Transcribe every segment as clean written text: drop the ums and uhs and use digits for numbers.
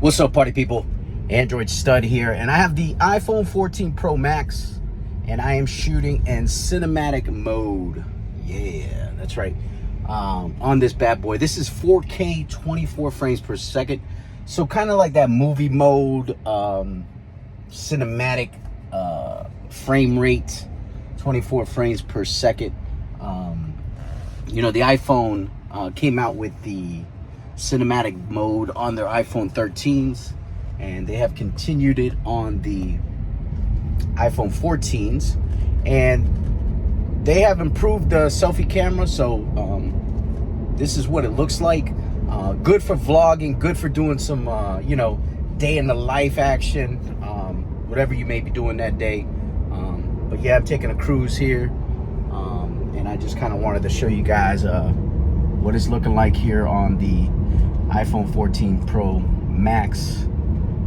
What's up, party people? Android Stud here, and I have the iPhone 14 Pro Max, and I am shooting in cinematic mode. Yeah, that's right. On this bad boy. This is 4K 24 frames per second. So kind of like that movie mode, cinematic frame rate, 24 frames per second. You know, the iPhone came out with the cinematic mode on their iPhone 13s, and they have continued it on the iPhone 14s, and they have improved the selfie camera. So this is what it looks like. Good for vlogging, good for doing some you know, day in the life action, whatever you may be doing that day. But yeah, I'm taking a cruise here, and I just kind of wanted to show you guys what it's looking like here on the iPhone 14 Pro Max.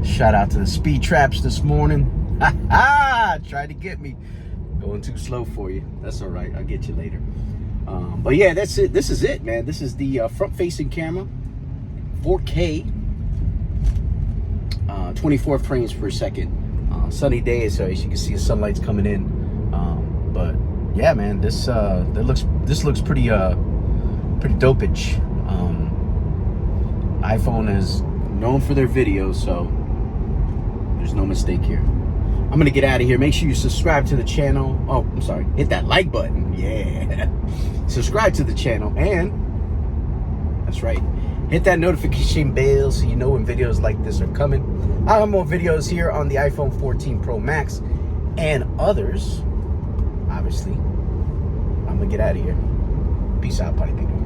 Shout out to the speed traps this morning. Tried to get me. Going too slow for you. That's all right. I'll get you later. But yeah, that's it. This is it, man. This is the front-facing camera. 4K. 24 frames per second. Sunny day, so as you can see, the sunlight's coming in. But yeah, man, this looks pretty dopage. iPhone is known for their videos, so there's no mistake here. I'm gonna get out of here. Make sure you subscribe to the channel. Oh, I'm sorry. Hit that like button. Yeah. Subscribe to the channel, and that's right. Hit that notification bell so you know when videos like this are coming. I have more videos here on the iPhone 14 Pro Max and others. Obviously, I'm gonna get out of here. Peace out, party people.